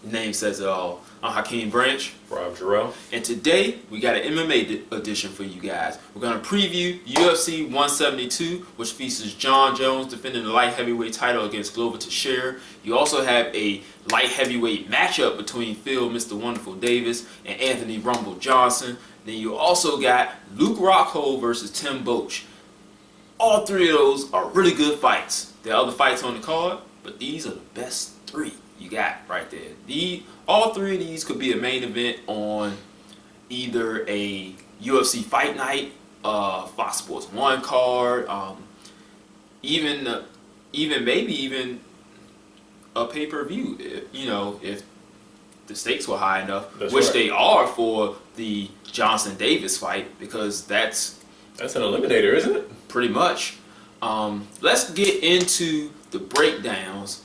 The name says it all. I'm Hakeem Branch. Rob Jarrell. And today we got an MMA edition for you guys. We're going to preview UFC 172, which features Jon Jones defending the light heavyweight title against Glover Teixiera. You also have a light heavyweight matchup between Phil Mr. Wonderful Davis and Anthony Rumble Johnson. Then you also got Luke Rockhold versus Tim Boetsch. All three of those are really good fights. There are other fights on the card, but these are the best three you got right there. All three of these could be a main event on either a UFC Fight Night, Fox Sports 1 card, even maybe a pay-per-view. If the stakes were high enough, that's which right. They are for the Johnson Davis fight, because that's an eliminator, isn't it? Pretty much. Let's get into the breakdowns.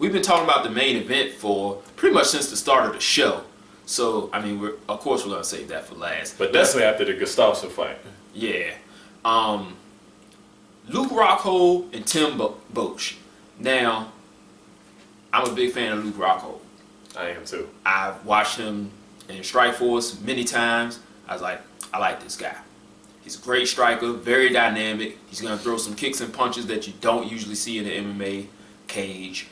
We've been talking about the main event for pretty much since the start of the show. So, I mean, of course we're going to save that for last. But definitely after the Gustafsson fight. Yeah. Luke Rockhold and Tim Boetsch. Now, I'm a big fan of Luke Rockhold. I am too. I've watched him in Strikeforce many times. I was like, I like this guy. He's a great striker, very dynamic. He's going to throw some kicks and punches that you don't usually see in the MMA cage.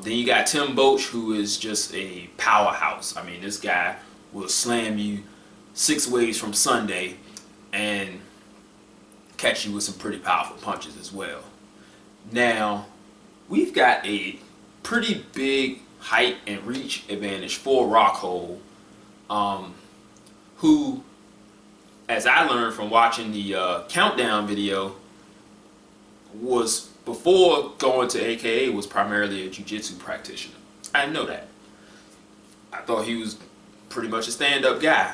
Then you got Tim Boetsch, who is just a powerhouse. I mean, this guy will slam you 6 ways from Sunday and catch you with some pretty powerful punches as well. Now, we've got a pretty big height and reach advantage for Rockhold, who, as I learned from watching the countdown video, was before going to AKA was primarily a jiu-jitsu practitioner. I didn't know that. I thought he was pretty much a stand-up guy.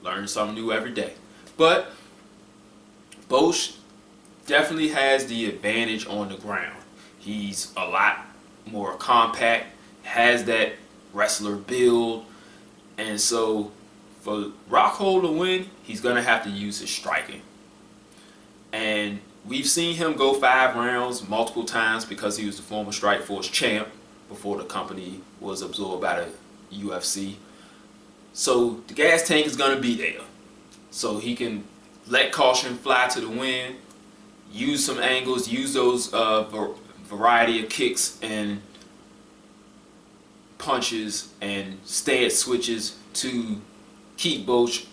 Learn something new every day. But Boetsch definitely has the advantage on the ground. He's a lot more compact, has that wrestler build, and so for Rockhold to win, he's going to have to use his striking. And we've seen him go 5 rounds multiple times because he was the former Strikeforce champ before the company was absorbed by the UFC. So the gas tank is going to be there. So he can let caution fly to the wind, use some angles, use those variety of kicks and punches and stance switches to keep Boetsch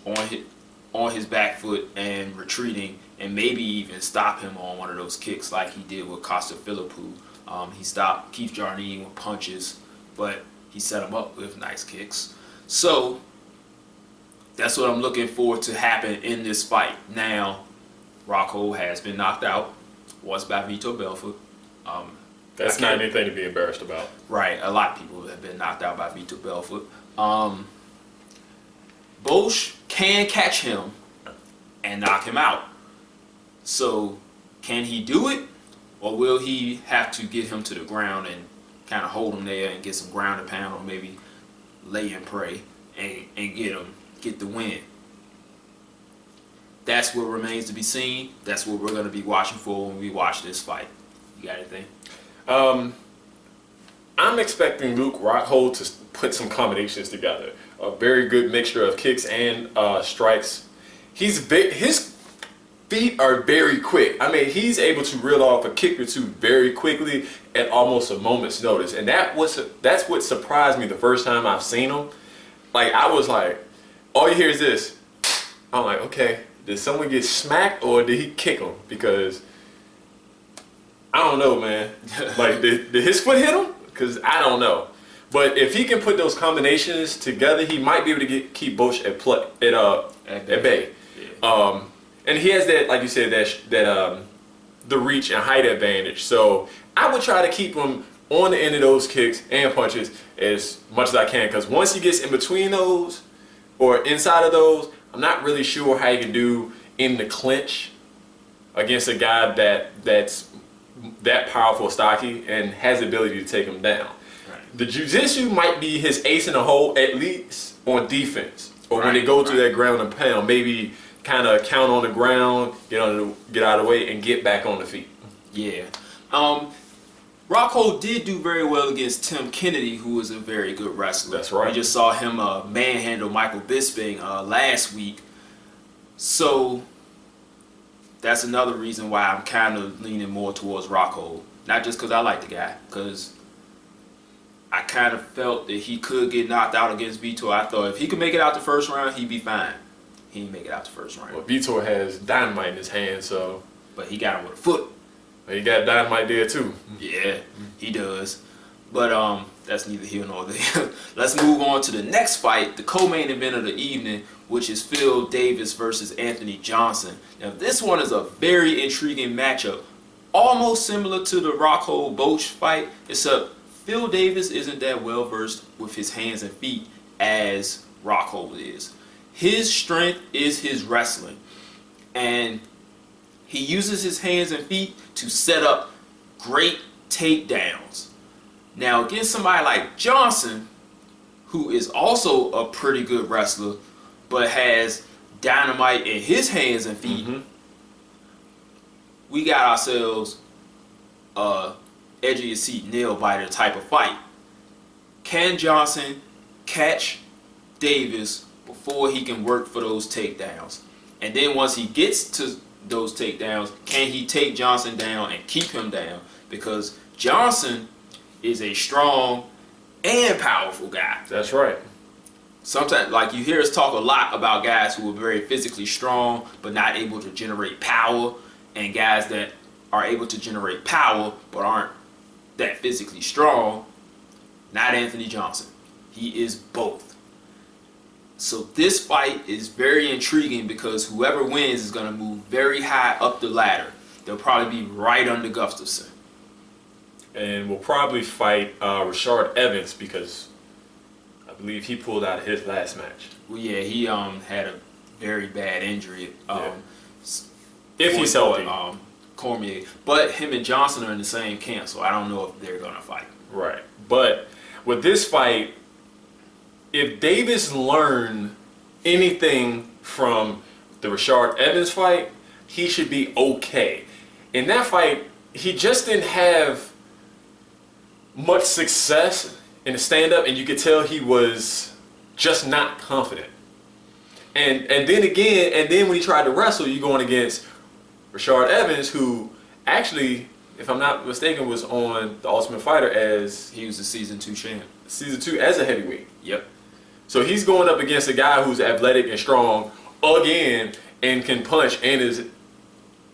on his back foot and retreating, and maybe even stop him on one of those kicks like he did with Costa Philippou. He stopped Keith Jardine with punches, but he set him up with nice kicks. So that's what I'm looking for to happen in this fight. Now, Rockhold has been knocked out once by Vitor Belfort. That's not anything to be embarrassed about. Right, a lot of people have been knocked out by Vitor Belfort. Boetsch can catch him and knock him out. So, can he do it? Or will he have to get him to the ground and kind of hold him there and get some ground and pound, or maybe lay and pray and get the win? That's what remains to be seen. That's what we're going to be watching for when we watch this fight. You got anything? I'm expecting Luke Rockhold to put some combinations together. A very good mixture of kicks and strikes. His feet are very quick. I mean, he's able to reel off a kick or two very quickly at almost a moment's notice. And that's what surprised me the first time I've seen him. Like, I was like, all you hear is this. I'm like, okay, did someone get smacked or did he kick him? Because I don't know, man. Like, did his foot hit him? Because I don't know. But if he can put those combinations together, he might be able to keep Boetsch at bay. Yeah. And he has that, like you said, that the reach and height advantage. So I would try to keep him on the end of those kicks and punches as much as I can. Because once he gets in between those or inside of those, I'm not really sure how he can do in the clinch against a guy that's that powerful, stocky, and has the ability to take him down. Right. The jiu-jitsu might be his ace in the hole, at least on defense. Or when they go to that ground and pound, maybe kind of count on the ground, get out of the way, and get back on the feet. Yeah. Rockhold did do very well against Tim Kennedy, who was a very good wrestler. That's right. We just saw him manhandle Michael Bisping last week. So that's another reason why I'm kind of leaning more towards Rockhold. Not just because I like the guy, because I kind of felt that he could get knocked out against Vitor. I thought if he could make it out the first round, he'd be fine. He didn't make it out the first round. Well, Vitor has dynamite in his hand, so. But he got him with a foot. He got dynamite there too. Yeah, he does. But that's neither here nor there. Let's move on to the next fight, the co-main event of the evening, which is Phil Davis versus Anthony Johnson. Now, this one is a very intriguing matchup, almost similar to the Rockhold-Boetsch fight, except Phil Davis isn't that well versed with his hands and feet as Rockhold is. His strength is his wrestling, and he uses his hands and feet to set up great takedowns. Now, against somebody like Johnson, who is also a pretty good wrestler, but has dynamite in his hands and feet, we got ourselves a edge of your seat nail biter type of fight. Can Johnson catch Davis before he can work for those takedowns? And then once he gets to those takedowns, can he take Johnson down and keep him down? Because Johnson is a strong and powerful guy. That's right. Sometimes, like, you hear us talk a lot about guys who are very physically strong but not able to generate power, and guys that are able to generate power but aren't that physically strong. Not Anthony Johnson. He is both. So this fight is very intriguing because whoever wins is going to move very high up the ladder. They'll probably be right under Gustafsson. And we'll probably fight Rashard Evans because I believe he pulled out of his last match. Well, yeah, he had a very bad injury. If he's healthy. Cormier. But him and Johnson are in the same camp, so I don't know if they're going to fight. Right. But with this fight, if Davis learned anything from the Rashard Evans fight, he should be okay. In that fight, he just didn't have much success in the stand-up, and you could tell he was just not confident. And then when he tried to wrestle, you're going against Rashard Evans, who actually, if I'm not mistaken, was on The Ultimate Fighter as He was the Season 2 champ. Season 2 as a heavyweight. Yep. So he's going up against a guy who's athletic and strong again and can punch and is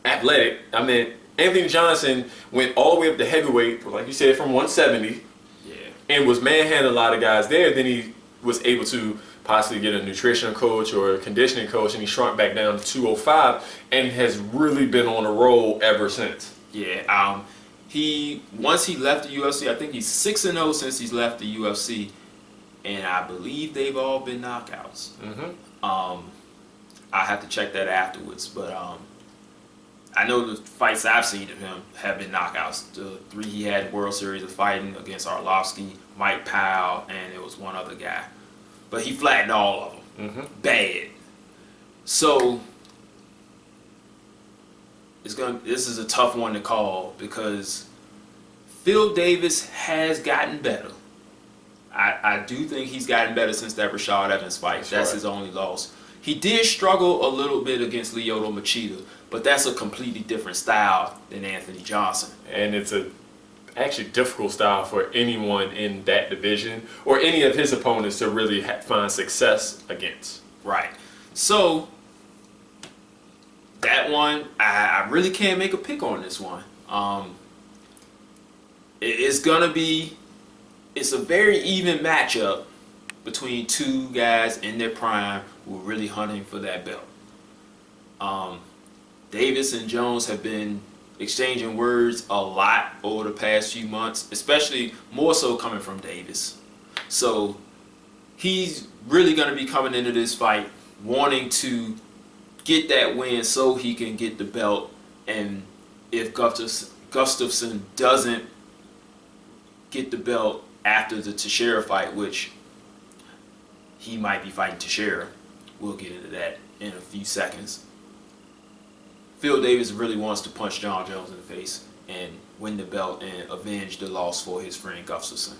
athletic. I mean, Anthony Johnson went all the way up to heavyweight, like you said, from 170. Yeah. And was manhandling a lot of guys there. Then he was able to possibly get a nutrition coach or a conditioning coach, and he shrunk back down to 205 and has really been on a roll ever since. Yeah. Once he left the UFC, I think he's 6-0 since he's left the UFC. And I believe they've all been knockouts. I have to check that afterwards, but I know the fights I've seen of him have been knockouts. The 3 he had World Series of fighting against Arlovsky, Mike Powell, and there was one other guy. But he flattened all of them. Bad. So this is a tough one to call because Phil Davis has gotten better. I do think he's gotten better since that Rashard Evans fight. That's his only loss. He did struggle a little bit against Lyoto Machida, but that's a completely different style than Anthony Johnson. And it's actually difficult style for anyone in that division or any of his opponents to really find success against. Right. So that one, I really can't make a pick on this one. It's a very even matchup between two guys in their prime who are really hunting for that belt. Davis and Jones have been exchanging words a lot over the past few months, especially more so coming from Davis. So he's really going to be coming into this fight wanting to get that win so he can get the belt. And if Gustafsson doesn't get the belt after the Teixiera fight, which he might be fighting Teixiera, we'll get into that in a few seconds. Phil Davis really wants to punch Jon Jones in the face, and win the belt and avenge the loss for his friend Gustafsson.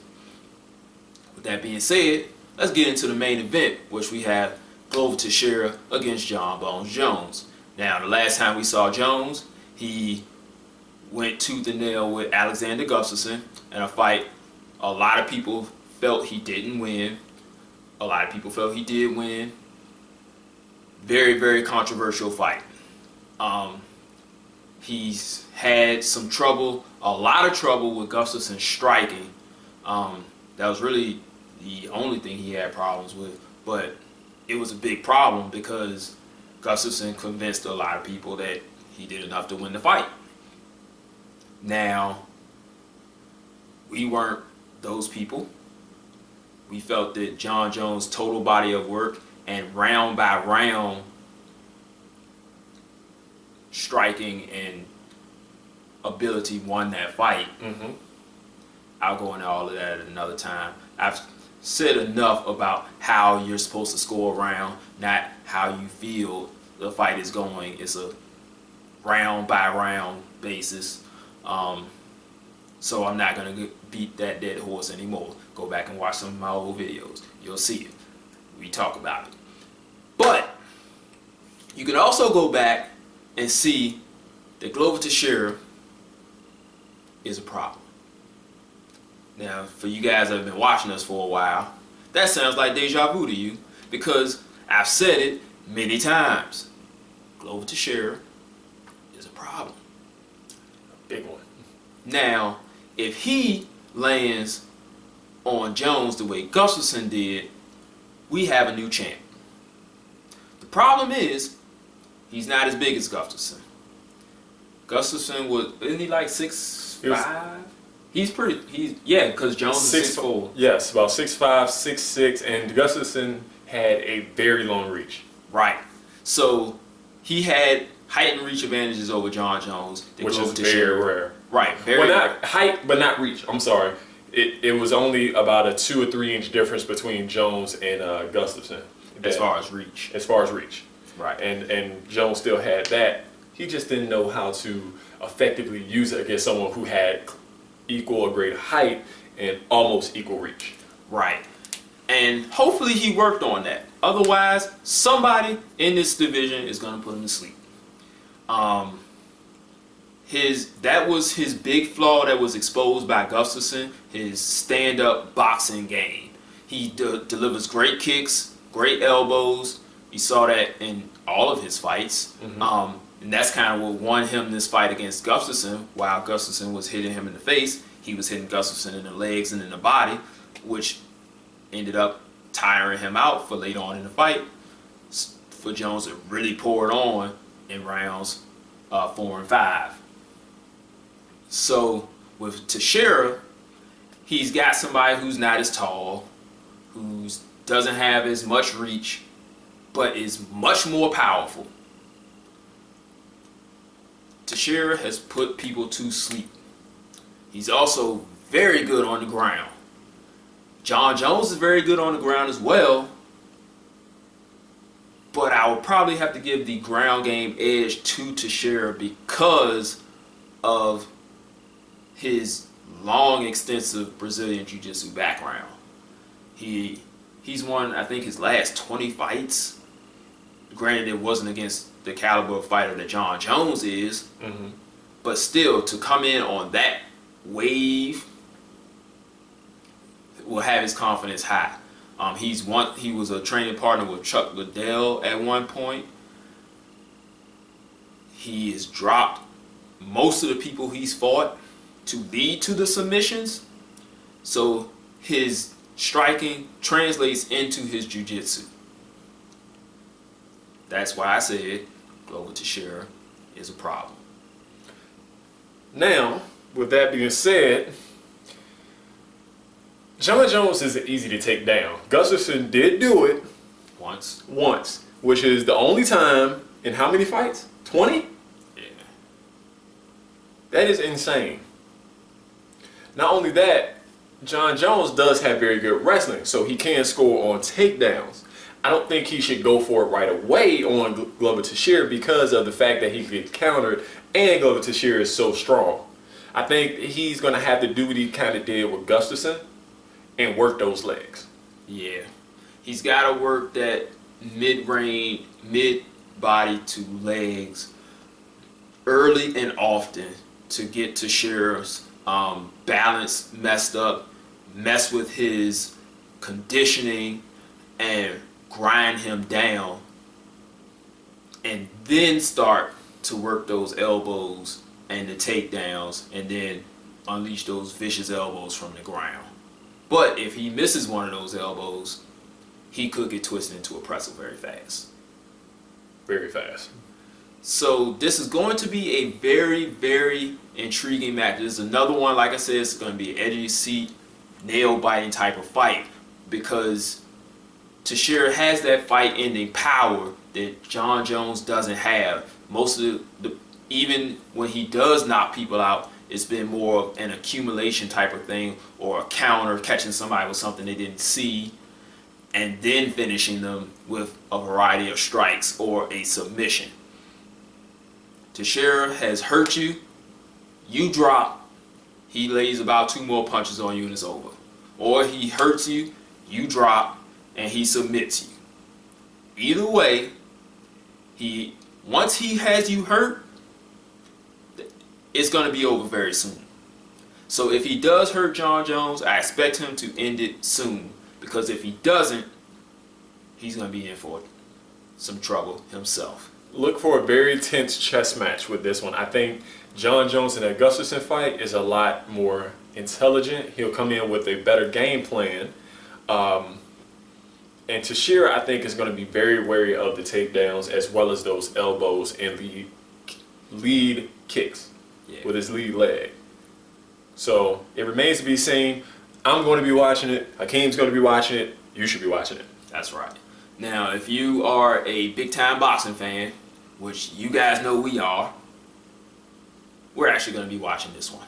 With that being said, let's get into the main event, which we have Glover Teixeira against Jon Bones Jones. Now, the last time we saw Jones, he went tooth and nail with Alexander Gustafsson in a fight a lot of people felt he didn't win. A lot of people felt he did win. Very, very controversial fight. He's had some trouble, a lot of trouble with Gustafsson striking. That was really the only thing he had problems with, but it was a big problem because Gustafsson convinced a lot of people that he did enough to win the fight. Now, we weren't those people. We felt that Jon Jones' total body of work and round by round striking and ability won that fight. I'll go into all of that at another time. I've said enough about how you're supposed to score a round, not how you feel the fight is going. It's a round by round basis. So I'm not going to beat that dead horse anymore. Go back and watch some of my old videos. You'll see it. We talk about it. But you can also go back and see that Glover Teixeira is a problem. Now, for you guys that have been watching us for a while, that sounds like deja vu to you because I've said it many times. Glover Teixeira is a problem. Big one. Now, if he lands on Jones the way Gustafsson did, we have a new champ. The problem is, he's not as big as Gustafsson. Gustafsson isn't he like 6'5"? Because Jones is 6'4". Yes, about 6'5", 6'6", and Gustafsson had a very long reach. Right. So he had height and reach advantages over Jon Jones, which is very rare. Right, very rare. Not height, but not reach. I'm sorry. It was only about a 2 or 3 inch difference between Jones and Gustafsson. As far as reach. As far as reach. Right. And Jones still had that. He just didn't know how to effectively use it against someone who had equal or greater height and almost equal reach. Right. And hopefully he worked on that. Otherwise, somebody in this division is going to put him to sleep. That was his big flaw that was exposed by Gustafsson, his stand-up boxing game. He delivers great kicks, great elbows. You saw that in all of his fights. And that's kind of what won him this fight against Gustafsson. While Gustafsson was hitting him in the face, he was hitting Gustafsson in the legs and in the body, which ended up tiring him out for later on in the fight. For Jones to really pour it on in rounds 4 and 5. So with Teixeira, he's got somebody who's not as tall, who doesn't have as much reach, but is much more powerful. Teixeira has put people to sleep. He's also very good on the ground. Jon Jones is very good on the ground as well, but I would probably have to give the ground game edge to Teixeira because of his long, extensive Brazilian Jiu-Jitsu background. He's won, I think, his last 20 fights. Granted, it wasn't against the caliber of fighter that Jon Jones is, but still, to come in on that wave will have his confidence high. He was a training partner with Chuck Liddell at one point. He has dropped most of the people he's fought to lead to the submissions, so his striking translates into his jiu-jitsu. That's why I said Glover Teixeira is a problem. Now, with that being said, Jon Jones isn't easy to take down. Gustafsson did do it Once, which is the only time in how many fights? 20? yeah. That is insane. Not only that, Jon Jones does have very good wrestling, so he can score on takedowns. I don't think he should go for it right away on Glover Teixeira because of the fact that he could get countered and Glover Teixeira is so strong. I think he's going to have to do what he kind of did with Gustafsson and work those legs. Yeah. He's got to work that mid-range, mid-body to legs early and often to get Teixeira's balance messed up, mess with his conditioning, and grind him down, and then start to work those elbows and the takedowns, and then unleash those vicious elbows from the ground. But if he misses one of those elbows, he could get twisted into a pretzel very fast. Very fast. So this is going to be a very, very intriguing match. This is another one, like I said, it's going to be an edgy seat, nail-biting type of fight, because Teixeira has that fight-ending power that Jon Jones doesn't have. Most of even when he does knock people out, it's been more of an accumulation type of thing, or a counter, catching somebody with something they didn't see, and then finishing them with a variety of strikes or a submission. Teixeira has hurt you, you drop, he lays about 2 more punches on you and it's over. Or he hurts you, you drop, and he submits you. Either way, once he has you hurt, it's going to be over very soon. So if he does hurt Jon Jones, I expect him to end it soon. Because if he doesn't, he's going to be in for some trouble himself. Look for a very tense chess match with this one. I think Jon Jones in that Gustafsson fight is a lot more intelligent. He'll come in with a better game plan. And Teixeira, I think, is going to be very wary of the takedowns as well as those elbows and the lead kicks with his lead leg. So it remains to be seen. I'm going to be watching it. Hakeem's going to be watching it. You should be watching it. That's right. Now, if you are a big-time boxing fan, which you guys know we are, we're actually going to be watching this one.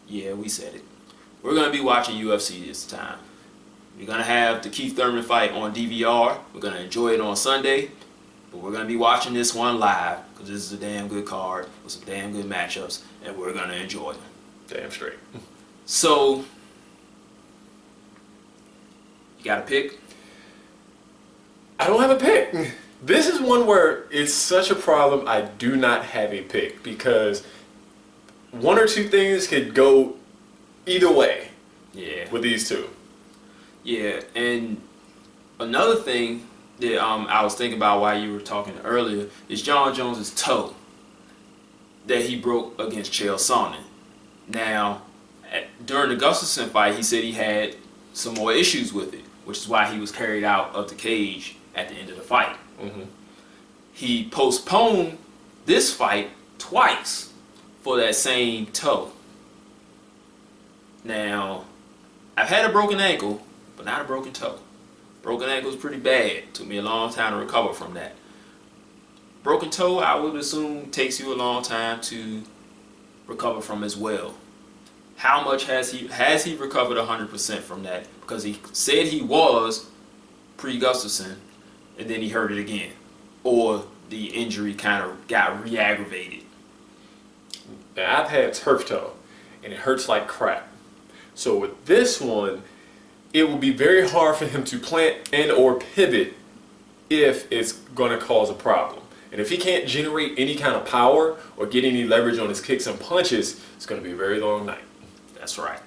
Yeah, we said it. We're going to be watching UFC this time. We're going to have the Keith Thurman fight on DVR. We're going to enjoy it on Sunday. But we're going to be watching this one live because this is a damn good card with some damn good matchups, and we're going to enjoy them. Damn straight. So, you got a pick? I don't have a pick. This is one where it's such a problem. I do not have a pick because one or two things could go either way. Yeah. With these two. Yeah, and another thing that I was thinking about while you were talking earlier is Jon Jones' toe that he broke against Chael Sonnen. Now, during the Gustafsson fight, he said he had some more issues with it, which is why he was carried out of the cage at the end of the fight. Mm-hmm. He postponed this fight twice for that same toe. Now, I've had a broken ankle, but not a broken toe. Broken ankle is pretty bad. Took me a long time to recover from that. Broken toe, I would assume, takes you a long time to recover from as well. How much has he recovered 100% from that? Because he said he was pre-Gustafsson, and then he hurt it again, or the injury kind of got re-aggravated. Now, I've had turf toe, and it hurts like crap. So with this one, it will be very hard for him to plant and or pivot if it's going to cause a problem. And if he can't generate any kind of power or get any leverage on his kicks and punches, it's going to be a very long night. That's right.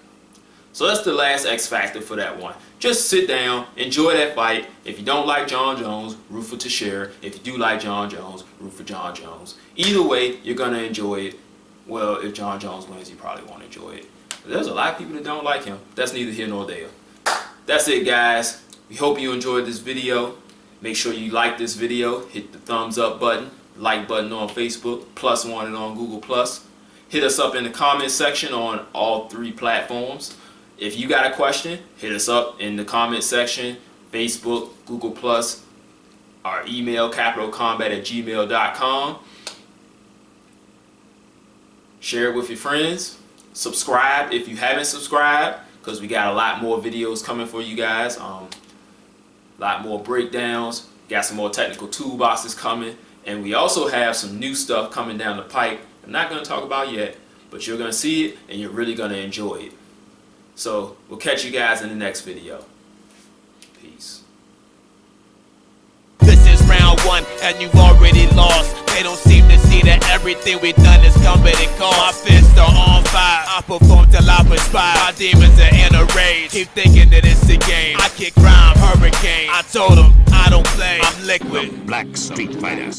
So that's the last X factor for that one. Just sit down, enjoy that fight. If you don't like Jon Jones, root for Teixeira. If you do like Jon Jones, root for Jon Jones. Either way, you're going to enjoy it. Well, if Jon Jones wins, you probably won't enjoy it. But there's a lot of people that don't like him. That's neither here nor there. That's it, guys. We hope you enjoyed this video. Make sure you like this video. Hit the thumbs up button. Like button on Facebook. +1 and on Google+. Hit us up in the comment section on all 3 platforms. If you got a question, hit us up in the comment section. Facebook, Google+, our email, CapitalofCombat@gmail.com. Share it with your friends. Subscribe if you haven't subscribed, because we got a lot more videos coming for you guys. A lot more breakdowns. Got some more technical toolboxes coming. And we also have some new stuff coming down the pipe. I'm not going to talk about yet, but you're going to see it and you're really going to enjoy it. So we'll catch you guys in the next video. Peace. This is round one and you've already lost. They don't seem to see that everything we've done is coming and cost. My fists are on fire, I perform till I perspire. My demons are in a rage, keep thinking that it's a game. I kick crime, hurricane, I told them I don't play, I'm liquid. Black Street Fighter.